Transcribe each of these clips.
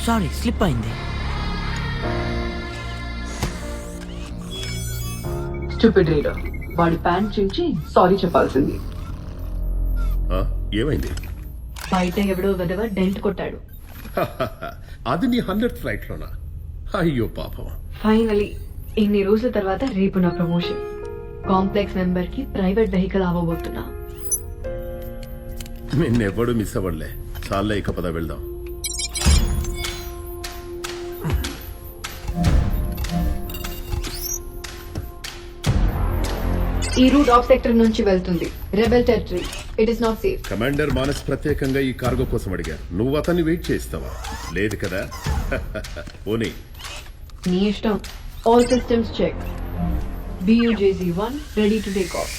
Sorry slip అయింది. Stupid reader వాడి pant చించి సారీ చెప్పాల్సింది. ఏమైంది? బయట ఎవడో విధవ డెంట్ కొట్టాడు. అది నీ 100th ఫ్లైట్ లోనా? అయ్యో పాపం. ఫైనలీ ఇన్ని రోజుల తర్వాత రేపు నా ప్రమోషన్. కాంప్లెక్స్ మెంబర్ కి ప్రైవేట్ వెహికల్ అవ్వబోతున్నా. నిన్నెవ్వడు మిస్ అవ్వలే. చాలా ఇక పద వెళ్దాం. ఈ రూట్ ఆఫ్ సెక్టర్ నుంచి వెళ్తుంది. Rebel territory. It is not safe. Commander Manas ప్రత్యేకంగా ఈ కార్గో కోసం అడిగారు. నువ్వు అతన్ని వెయిట్ చేస్తావా? లేదు కదా. పోనీ నీ ఇష్టం. All systems check. BUJZ-1 ready to take off.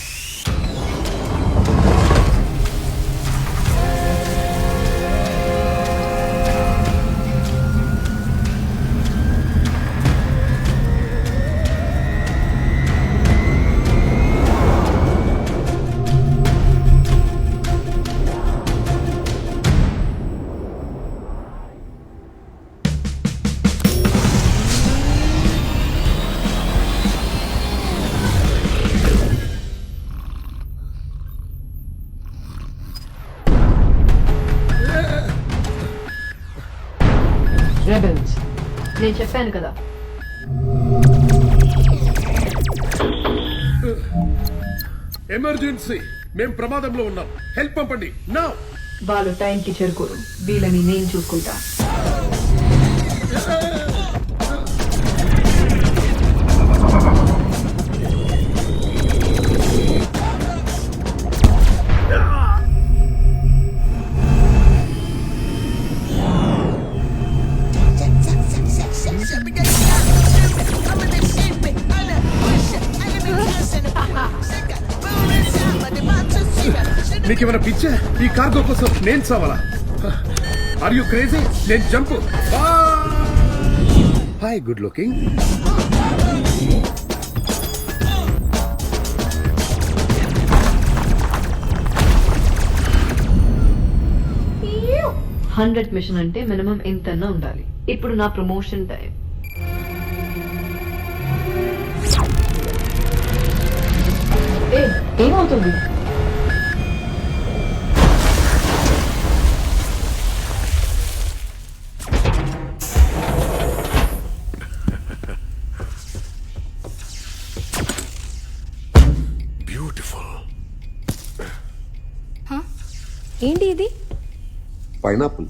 Rebels నేను చెప్పాను కదా. ఎమర్జెన్సీ, మేం ప్రమాదంలో ఉన్నాం. హెల్ప్ పంపండి నౌ. వాళ్ళు టైంకి చేరుకోరు. వీళ్ళని నేను చూసుకుంటా. నీకేమైనా పిచ్చా? ఈ కార్గో కోసం నేను చావాలా? Are you crazy? నేను jump. Hi good looking. Hundred mission అంటే మినిమం ఎంతన్నా ఉండాలి. ఇప్పుడు నా ప్రమోషన్ టైం. ఏమవుతుంది? ఏంటి ఇది? పైనాపిల్.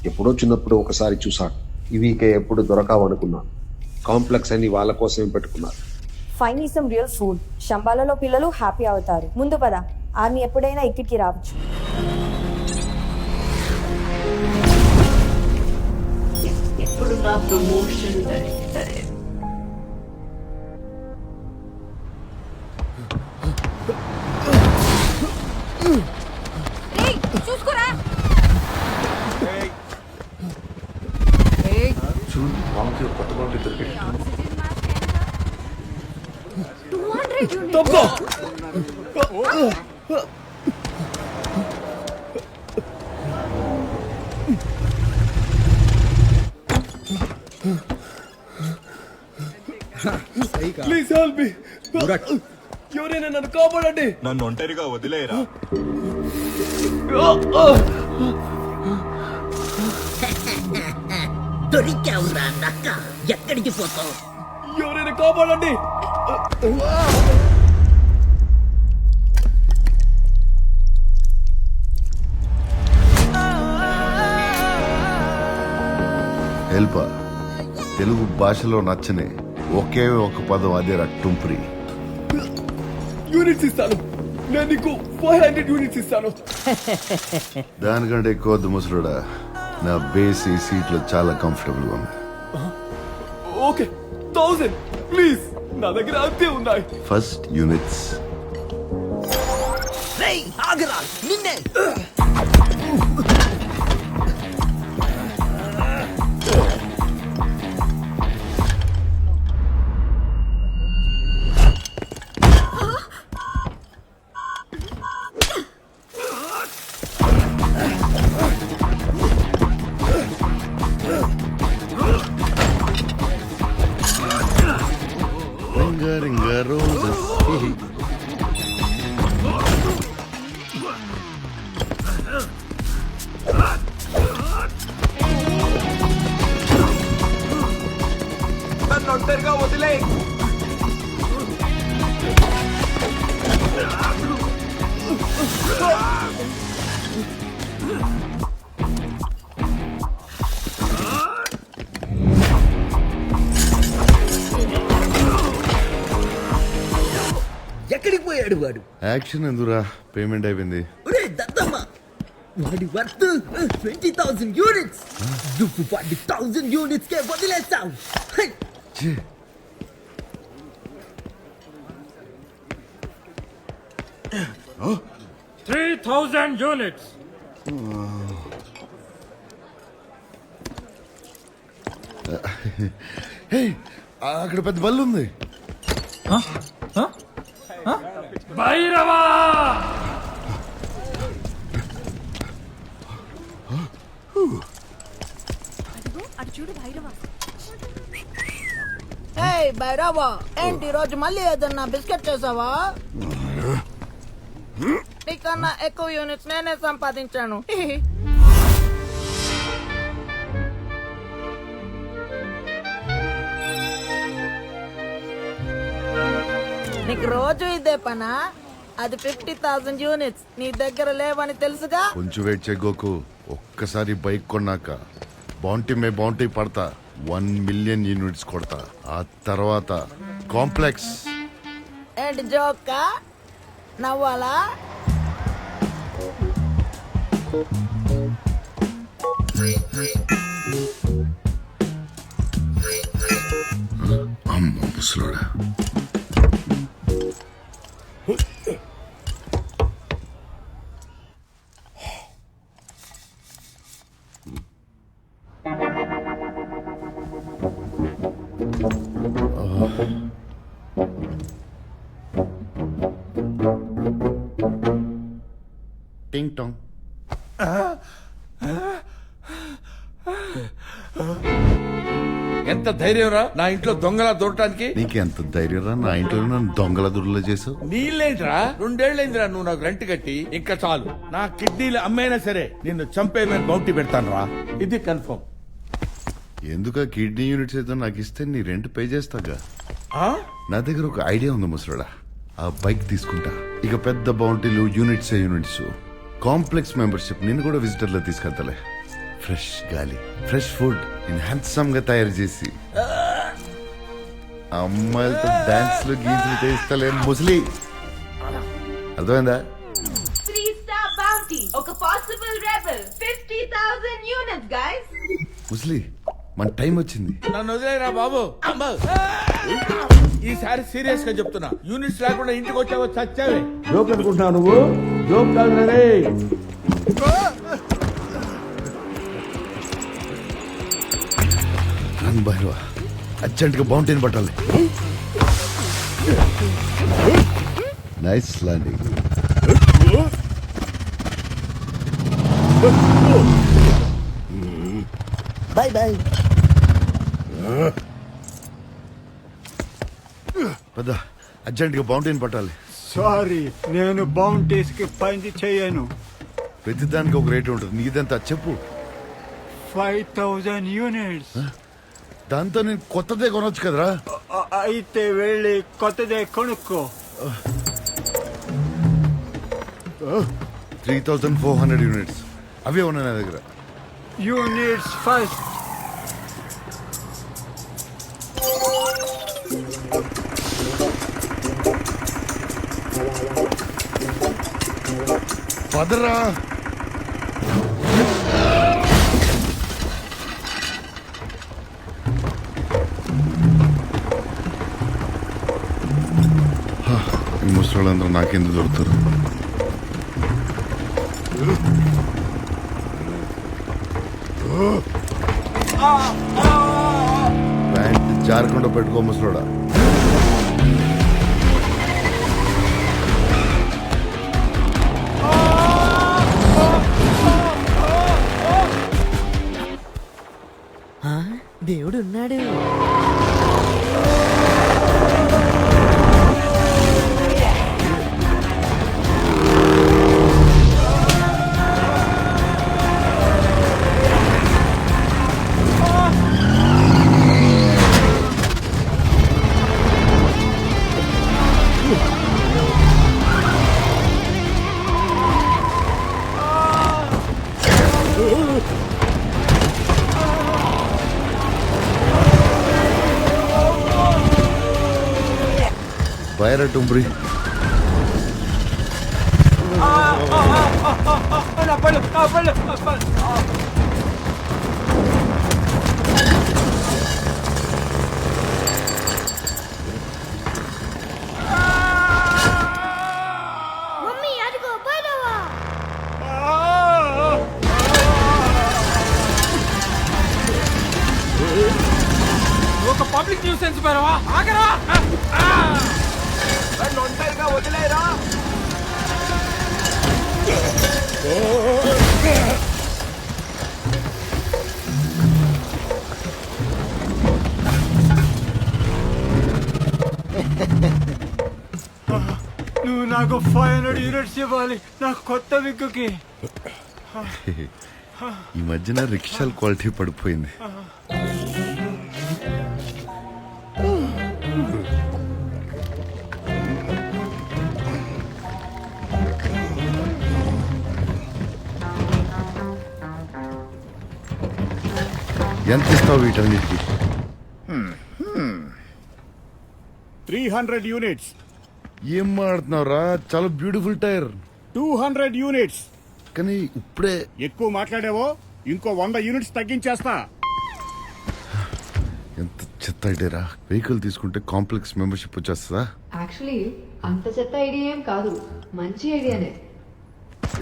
ఎప్పుడో చిన్నప్పుడు ఒకసారి చూసాను. ఇవి ఇక ఎప్పుడు దొరకావనుకున్నాను. కాంప్లెక్స్ అని వాళ్ళ కోసమే పెట్టుకున్నారు. Fine me some real food. శంబాలలో పిల్లలు హ్యాపీ అవుతారు. ముందు పద. ఆర్మీ ఎప్పుడైనా ఇక్కడికి రావచ్చు. ఇప్పుడు నా ప్రమోషన్ టైం. చూసుకోరా. చూడు మామకి కొత్త బాగుంటే దొరికేటట్టు. Please help me. ఎవరైనా నన్ను కాపాడండి. నన్ను ఒంటరిగా వదిలేయరా. దొరికావురా నక్క. ఎక్కడికి పోతావు? ఎవరైనా కాపాడండి. హెల్ప్ తెలుగు భాషలో నచ్చనే ఒకే ఒక పదం, అదే రట్టుంప్రి. యూనిట్స్ ఇస్తాను. నేను నీకు 500 యూనిట్స్ ఇస్తాను. దానికంటే ఎక్కువ వద్దు ముసలుడా. నా బేస్ ఈ సీట్లో చాలా కంఫర్టబుల్ గా ఉంది. Okay 1000 please. నా దగ్గర అంతే ఉన్నాయి. First units. ఆగరా నిన్నే. ఒంటరిగా వదిలే. ఎక్కడికి పోయాడు వాడు? యాక్షన్ ఎందురా? పేమెంట్ అయిపోయింది. ఒరే దద్దమ్మ, వాడి వర్త్ 20,000 యూనిట్స్. నువ్వు వాడి 1000 యూనిట్స్ కే వదిలేస్తావు. హై! ఛీ, 3,000 units. హే, అక్కడ పెద్ద బల్లు ఉంది. భైరవా! భైరవా, ఏంటి రోజు మళ్ళీ ఏదన్నా బిస్కెట్ చేసావా? నీకన్నా ఎక్కువ యూనిట్స్ నేనే సంపాదించాను. నీకు రోజు ఇదే పనా? అది 50,000 యూనిట్స్ నీ దగ్గర లేవని తెలుసుగా. కొంచెం వెయిట్ చేయగోకు. ఒక్కసారి బైక్ కొన్నాక బౌంటీ పడతా 1 మిలియన్ యూనిట్స్ కొడతా. ఆ తర్వాత కాంప్లెక్స్. ఏంటి జోకా? నవ్వాలా? అమ్మ ముసలోడా. టింగ్ టాంగ్. ఎంత ధైర్యం రా నా ఇంట్లో దొంగలా దూరటానికి? నీకెంత ధైర్యం రా నా ఇంట్లో నన్ను దొంగల దుర్లో చేసావు? నీళ్ళేంట్రా? 2 ఏళ్ళైందిరా నువ్వు నాకు రెంట్ కట్టి. ఇంకా చాలు, నా కిడ్నీలు అమ్మైనా సరే నిన్ను చంపేమని బౌంటీ పెడతాను రా. ఇది కన్ఫర్మ్. ఎందుక కిడ్నీ యూనిట్స్ ఏదో నాకు ఇస్తే నీ రెంట్ పే చేస్తాగా. నా దగ్గర ఒక ఐడియా ఉంది ముసలోడా. ఆ బైక్ తీసుకుంటా, ఇక పెద్ద బౌంటీలు యూనిట్స్ కాంప్లెక్స్ మెంబర్షిప్, నిన్ను కూడా విజిటర్ లో తీసుకెళ్తలే. ఫ్రెష్ గాలి, ఫ్రెష్ ఫుడ్ నేను హ్యాండ్సమ్ గా తయారు చేసి అమ్మాయిలతో డాన్స్ లో గీతులు చేయిస్తలే ముసలి. అర్థమైందా? ముసలి, మన టైం వచ్చింది. నన్ను వదిలేరా బాబు. ఈసారి సీరియస్ గా చెప్తున్నా, యూనిట్స్ లేకుండా ఇంటికి వచ్చావో చచ్చావే. జోక్ అనుకుంటున్నావు నువ్వు? జోక్ కాదు రే. భైరవా, అర్జెంట్ గా బౌంటీని పట్టాలి. Nice landing. By by. పెద్ద అర్జెంట్ గా బౌంటీని పట్టాలి. సారీ, నేను బౌంటీస్ కి పని చేయను. ప్రతిదానికి ఒక రేట్ ఉంటుంది. నీదంతా చెప్పు. 5,000 యూనిట్స్. దాంతో నేను కొత్తదే కొనొచ్చు కదరా. అయితే వెళ్ళి కొత్తదే కొనుక్కో. 3,400 యూనిట్స్ అవే ఉన్నాయి నా దగ్గర. Units first. పదరా. ఈ ముసలోళ్ళందరూ నాకెందుకు దొరుకుతారు? ప్యాంట్ జారకుండా పెట్టుకో ముసలోడా. దేవుడు ఉన్నాడు. బాయ్ టుంబ్రి. ఒక పబ్లిక్ న్యూసెన్స్ పేరవా ఆగరా వదిలేరా నువ్వు నాకు 500 యూనిట్స్ ఇవ్వాలి నా కొత్త విగ్గుకి. ఈ మధ్యన రిక్షాల క్వాలిటీ పడిపోయింది. ఎంత ఇస్తావు వీటన్నిటికి? 300 యూనిట్స్. ఏం మాడుతున్నావురా? చాలా బ్యూటిఫుల్ టైర్. 200 యూనిట్స్. కానీ ఇప్పుడే ఎక్కువ మాట్లాడావో ఇంకో 100 యూనిట్స్ తగ్గించేస్తా. ఎంత చెత్త ఐడియారా. వెహికల్ తీసుకుంటే కాంప్లెక్స్ మెంబర్షిప్ వచ్చేస్తుందా? యాక్చువల్లీ అంత చెత్త ఐడియా ఏం కాదు, మంచి ఐడియానే.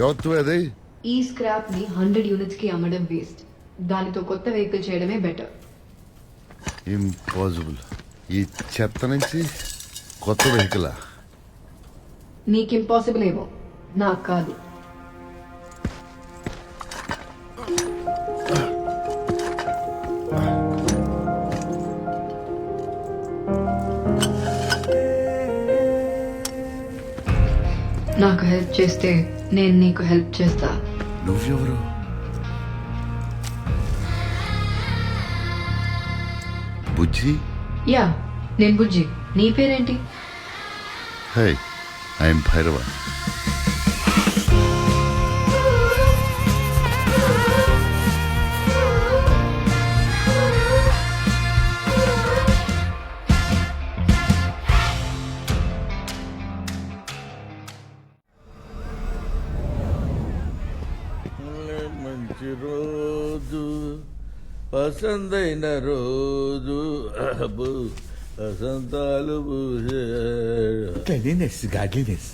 ఎవరు అది? ఈ స్క్రాప్ ని 100 యూనిట్స్ కి అమ్మడం వేస్ట్, దానితో కొత్త వెహికల్ చేయడమే బెటర్. ఇంపాసిబుల్. ఈ చెత్త నుంచి కొత్త వెహికలా? నీకు ఇంపాసిబుల్ ఏమో, నాకు కాదు. నాకు హెల్ప్ చేస్తే నేను నీకు హెల్ప్ చేస్తా. నువ్వెవరు? బుజ్జి? యా, నేను బుజ్జి. నీ పేరేంటి? High, I'm Bhairava. మంచి రోజు పసందైన రోజు వసంతాలు గాడ్లీనెస్.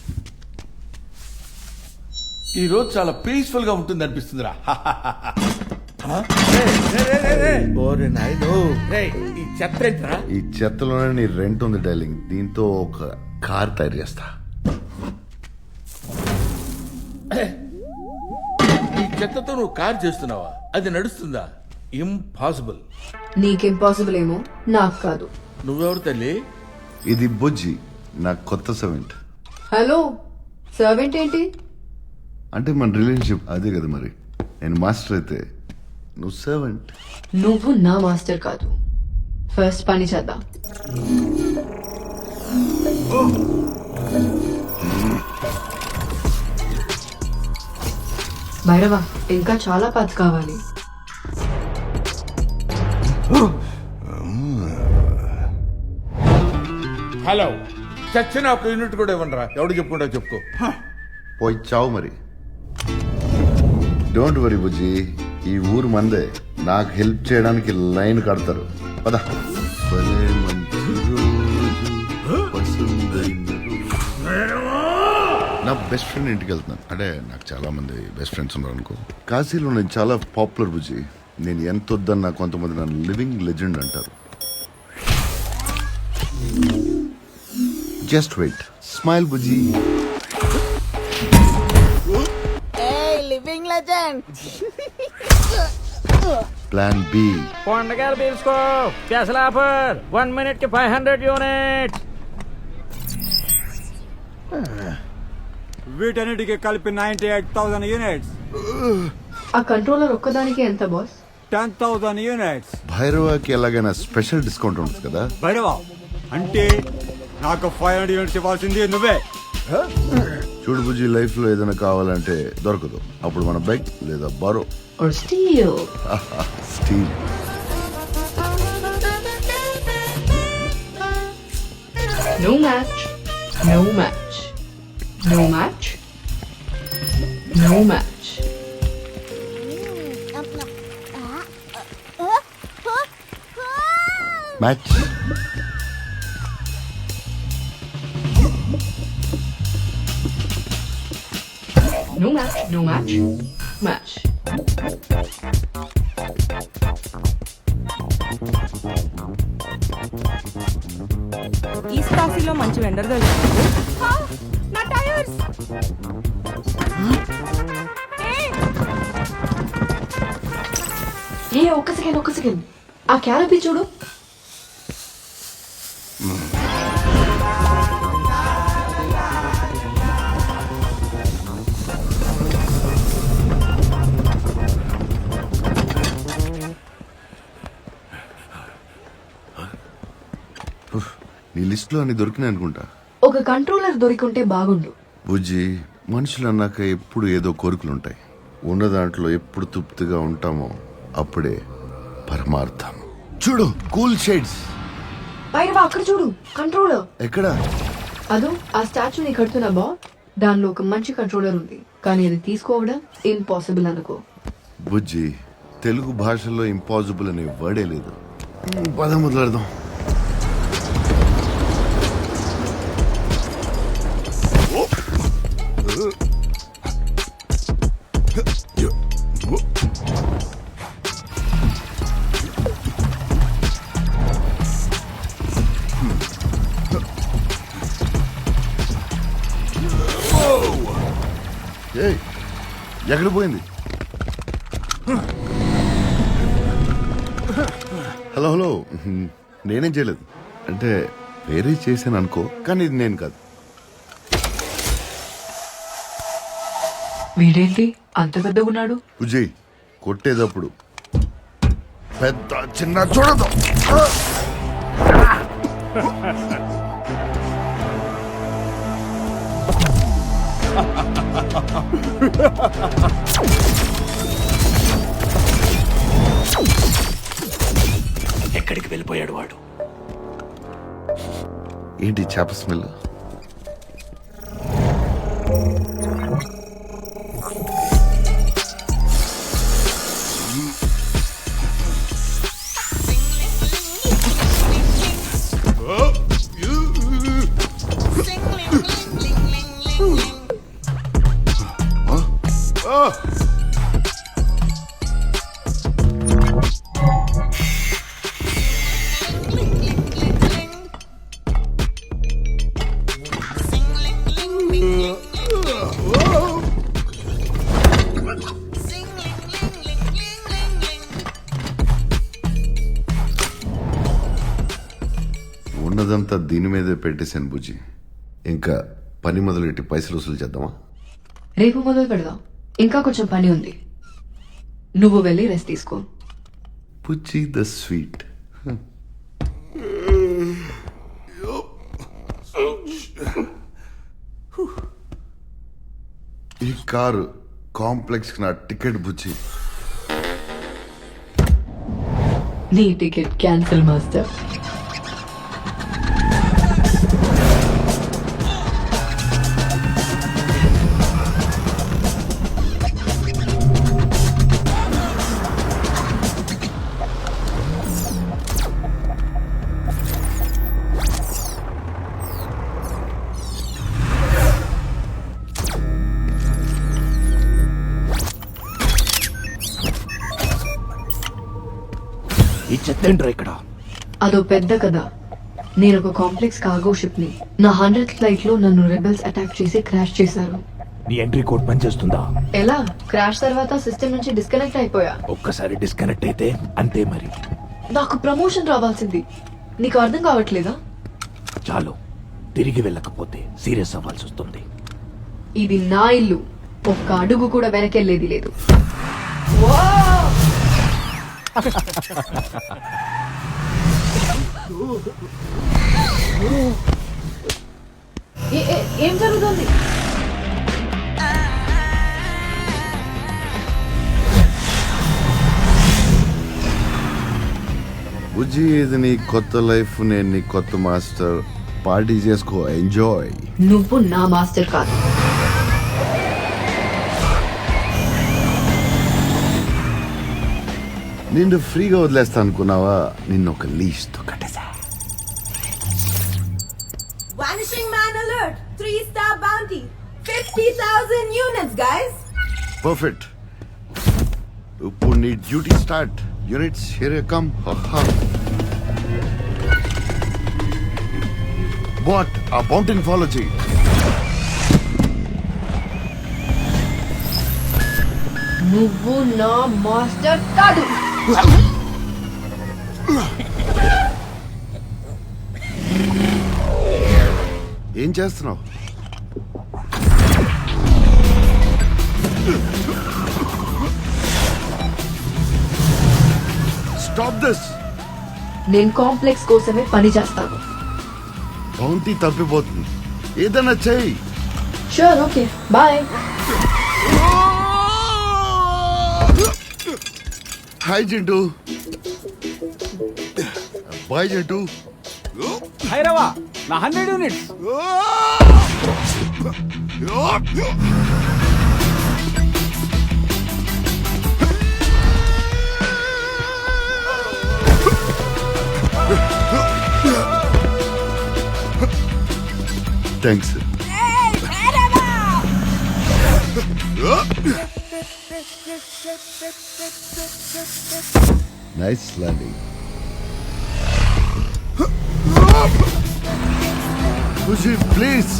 ఈ రోజు చాలా పీస్ఫుల్ గా ఉంటుంది అనిపిస్తుందిరా. ఈ చెత్త ఏంట్రా? ఈ చెత్తలోనే నీ రెంట్ ఉంది డార్లింగ్. దీంతో ఒక కార్ తయారు చేస్తా. ఈ చెత్తతో నువ్వు కార్ చేస్తున్నావా? అది నడుస్తుందా? ఇంపాసిబుల్. నీకు ఇంపాసిబుల్ ఏమో, నాకు కాదు. నువ్వెవరు తల్లి? ఇది బుజ్జి, నా కొత్త సర్వెంట్. హలో, సర్వెంట్ ఏంటి? అంటే మన రిలేషన్షిప్ అదే కదా మరి. నేను మాస్టర్ అయితే నువ్వు సర్వెంట్. నువ్వు నా మాస్టర్ కాదు. ఫస్ట్ పని చేద్దాం. భైరవ, ఇంకా చాలా పాత్ కావాలి. హలో, చచ్చిన ఒక యూనిట్ కూడా ఇవ్వనరా. ఎవడు చెప్పుకుంటా చెప్పుకో. పోయి చావు మరి. డోంట్ వరీ బుజ్జి, ఈ ఊరు మందే. నాకు హెల్ప్ చేయడానికి లైన్ కడతారు. పద. భలే మంచి రోజు, పసందైన రోజు. నా బెస్ట్ ఫ్రెండ్ ఇంటికి వెళ్తున్నాను. అంటే నాకు చాలా మంది బెస్ట్ ఫ్రెండ్స్ ఉన్నారు అనుకో. కాశీలో నేను చాలా పాపులర్ బుజ్జి. నేను ఎంత వద్దన్నా కొంతమంది నన్ను లివింగ్ లెజెండ్ అంటారు. Just wait. స్మైల్ బుజ్జి. Living legend. Plan B. పండగలు తీసుకో. స్పెషల్ ఆఫర్ 1 minute కి 500 యూనిట్స్. వీటన్నిటికి కలిపి 98,000 యూనిట్స్. ఆ కంట్రోలర్ ఒక్కదానికి ఎంత బాస్? 10,000 యూనిట్స్. భైరవాకి ఎలాగైనా స్పెషల్ డిస్కౌంట్ ఉంటుంది కదా. భైరవ అంటే నాకు 500 యూనిట్స్ ఇవ్వాల్సింది నువ్వే. చూడు బుజ్జి, లైఫ్ లో ఏదైనా కావాలంటే దొరకదు. అప్పుడు మన బైక్ లేదా borrow Or steal. Steal. No match. No match. No match. No match. Match. No match. No match. Match. East కాశీలో మంచి వెండర్ దొరికింది. నా టైర్స్ ఒక్క సెకండ్ ఆ క్యారపీ చూడు. నీ లిస్ట్ లో అన్ని దొరికినాయి అనుకుంటా. ఒక కంట్రోలర్ దొరికింటే బాగుండు. బుజ్జి, మనుషులు అన్నాక ఎప్పుడు ఏదో కోరికలు ఉంటాయి. ఉన్న దాంట్లో ఎప్పుడు తృప్తిగా ఉంటామో అప్పుడే పరమార్థం. చూడు, కూల్ షేడ్స్. పైన అక్కడ చూడు, కంట్రోలర్. ఎక్కడ? అదో ఆ స్టాచ్యూని కడుతున్నా బా, దానిలో ఒక మంచి కంట్రోలర్ ఉంది, కానీ అది తీసుకోవడం ఇంపాసిబుల్ అనుకో. బుజ్జి, తెలుగు భాషలో ఇంపాసిబుల్ అనే వర్డే లేదు. పద మొదలెడదాం. ఏయ్, ఎక్కడ పోయింది? హలో హలో, నేనేం చేయలేదు. అంటే వేరే చేశాను అనుకో, కానీ ఇది నేను కాదు. వీడేంటి అంత పెద్దగా ఉన్నాడు? విజయ్, కొట్టేటప్పుడు పెద్ద చిన్న చూడదు. ఎక్కడికి వెళ్ళిపోయాడు వాడు? ఏంటి చేప స్మెల్? ఉన్నదంతా దీని మీదే పెట్టేశాను బుజ్జి. ఇంకా పని మొదలెట్టి పైసలు వసూలు చేద్దామా? రేపు మొదలు పెడదాం. ఇంకా కొంచెం పని ఉంది, నువ్వు వెళ్ళి రెస్ట్ తీసుకో. బుజ్జి ద స్వీట్. ఈ కారు కాంప్లెక్స్ కి నా టికెట్ బుజ్జి. నీ టికెట్ క్యాన్సిల్ మాస్టర్. ఈ చెత్తేంట్రా ఇక్కడ? అదో పెద్ద కథ. నేను ఒక కాంప్లెక్స్ కార్గో షిప్ ని నా 100th ఫ్లైట్ లో నన్ను రెబెల్స్ అటాక్ చేసి క్రాష్ చేశారు. నీ ఎంట్రీ కోడ్ పనిచేస్తుందా? ఎలా? క్రాష్ తర్వాత సిస్టమ్ నుంచి డిస్కనెక్ట్ అయిపోయా. ఒక్కసారి డిస్కనెక్ట్ అయితే అంతే మరి. నాకు ప్రమోషన్ రావాల్సింది, నీకు అర్థం కావట్లేదా? చాలు, తిరిగి వెళ్ళకపోతే సీరియస్ అవ్వాల్సి వస్తుంది. ఇది నా ఇల్లు, ఒక్క అడుగు కూడా వెనకెళ్ళేది లేదు. ఏం జరుగుతుంది? బుజ్జి, ఇది నీ కొత్త లైఫ్, నేను నీ కొత్త మాస్టర్. పార్టీ చేసుకో, ఎంజాయ్. నువ్వు నా మాస్టర్ కాదు. నిన్ను ఫ్రీగా వదిలేస్తా అనుకున్నావా? నిన్ను ఒక లీష్ తో కట్టేసా. Vanishing man alert 3-star bounty 50,000 units guys. Perfect. ఇప్పుడు నీ duty start. Units here come. What? ఆ బౌంటీని ఫాలో చేయి. నువ్వు నా మాస్టర్ కాదు. ఏం చేస్తున్నావు? Stop this. నేను కాంప్లెక్స్ కోసమే పని చేస్తాను. బౌంటీ తప్పిపోతుంది. ఏదైనా చెయ్యి. Sure, okay, bye. Hi Jintu. Bye Jintu. హైరవా నా 100 units. Thanks. Nice landing. Khushi please.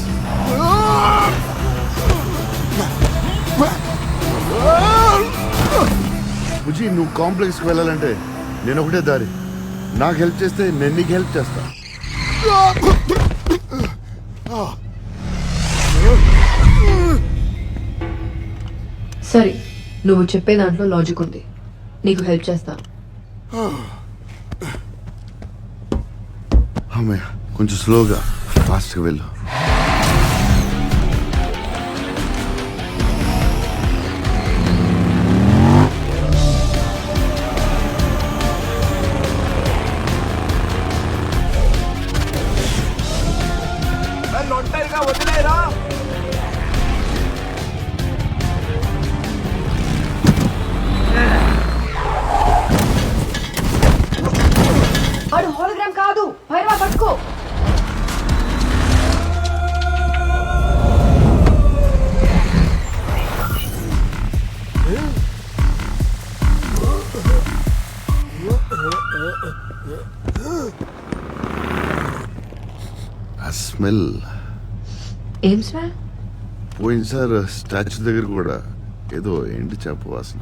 Khushi, నువ్వు కాంప్లెక్స్కి వెళ్ళాలంటే నేను ఒకటే దారి. నాకు హెల్ప్ చేస్తే నేను నీకు హెల్ప్ చేస్తా. సరే, నువ్వు చెప్పే దాంట్లో లాజిక్ ఉంది. నీకు హెల్ప్ చేస్తాను. అమ్మయ్య, కొంచెం స్లోగా, ఫాస్ట్గా వెళ్ళు. ఒంటరిగా వదిలేరా? వాడు హోలోగ్రామ్ కాదు. భైరవా, పట్టుకో. ఆ స్మెల్. ఏం స్మెల్? పోయినసారి స్టాచ్యూ దగ్గర కూడా ఏదో ఎండు చేప వాసన.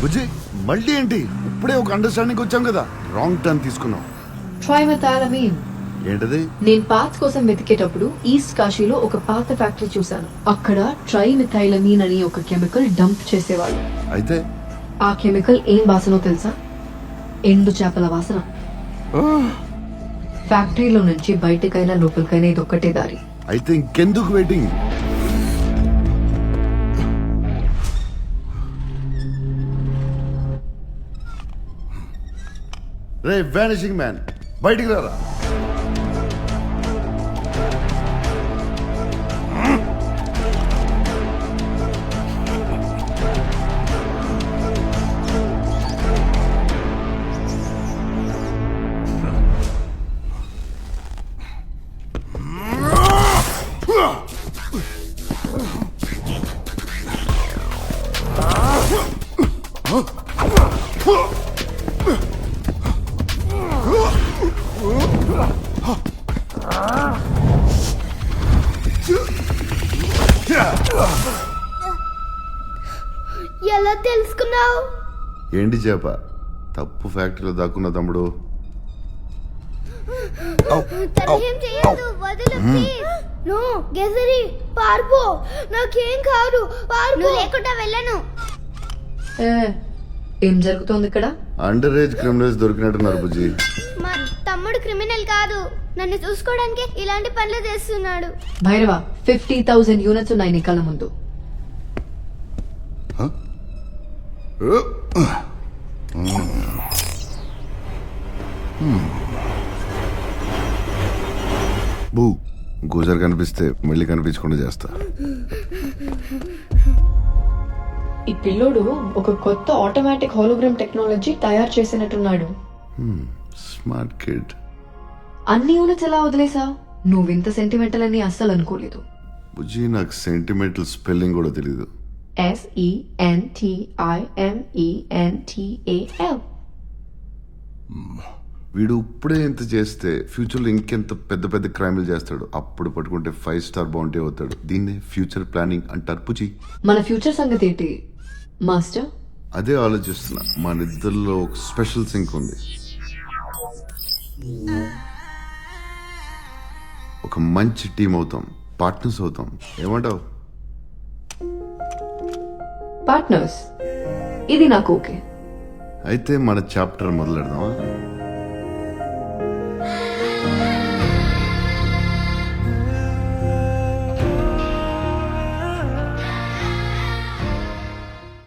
బుజ్జి, మళ్ళీ ఏంటి? ఇప్పుడే ఒక అండర్స్టాండింగ్ వచ్చాం కదా. రాంగ్ టర్న్ తీసుకున్నాం. ట్రైమెథాలమీన్. ఏంటది? నేను పార్ట్స్ కోసం వెతికేటప్పుడు ఈస్ట్ కాశీలో ఒక పాత ఫ్యాక్టరీ చూశాను. అక్కడ ట్రైమెథైలమీన్ అని ఒక కెమికల్ డంప్ చేసేవాళ్ళు. అయితే ఆ కెమికల్ ఏం వాసనో తెలుసా? ఎండు చేపల వాసన. ఫ్యాక్టరీలో నుంచి బయటకైనా లోపలికైనా ఇదొక్కటే దారి. అయితే ఇంకెందుకు వెయిటింగ్? రే వానిషింగ్ మ్యాన్, బయటికి రారా. ఎలా తెలుసుకున్నావు? ఏంటి చేప? తప్పు ఫ్యాక్టరీలో దాక్కున్న తమ్ముడు. తనేం చేయొద్దు, వదులు ప్లీజ్. నో గెజరి, పార్పో. నాకేం కాదు, పార్పో. నువ్వు లేకుండా వెళ్ళను. ఏం జరుగుతోంది ఇక్కడ? అండర్ ఏజ్ క్రిమినల్స్ దొరికినట్టున్నారు బుజ్జి. మా తమ్ముడు క్రిమినల్ కాదు, నన్ను చూసుకోవడానికి ఇలాంటి పనులు చేస్తున్నాడు. భైరవ, 50,000 యూనిట్స్ ఉన్నాయి నీ కళ్ళ ముందు. బూ ఇంకోసారి కనిపిస్తే మళ్ళీ కనిపించకుండా చేస్తా. ఈ పిల్లోడు ఒక కొత్త ఆటోమేటిక్ హోలోగ్రామ్ టెక్నాలజీ తయారు చేసినట్టున్నాడు. Smart kid. అన్ని యూనిట్స్ ఎలా వదిలేసా? నువ్వింత సెంటిమెంటల్ అని అస్సలు అనుకోలేదు. బుజ్జి, నాకు సెంటిమెంటల్ స్పెల్లింగ్ కూడా తెలీదు. SENTIMENTAL. వీడు ఇప్పుడే ఎంత చేస్తే ఫ్యూచర్లో ఇంకెంత పెద్ద పెద్ద క్రైమ్లు చేస్తాడు. అప్పుడు పట్టుకుంటే 5 స్టార్ బౌంటీ అవుతాడు. దీన్నే ఫ్యూచర్ ప్లానింగ్ అంటారు. పుచి, మన ఫ్యూచర్ సంగతి ఏంటి మాస్టర్? అదే ఆలోచిస్తున్నా. మన ఇద్దరిలో ఒక స్పెషల్ సింక్ ఉంది. ఒక మంచి టీం అవుతాం, పార్ట్నర్స్ అవుతాం. ఏమంటావు? పార్ట్నర్స్, ఇది నాకు ఓకే. అయితే మన చాప్టర్ మొదలెడదామా?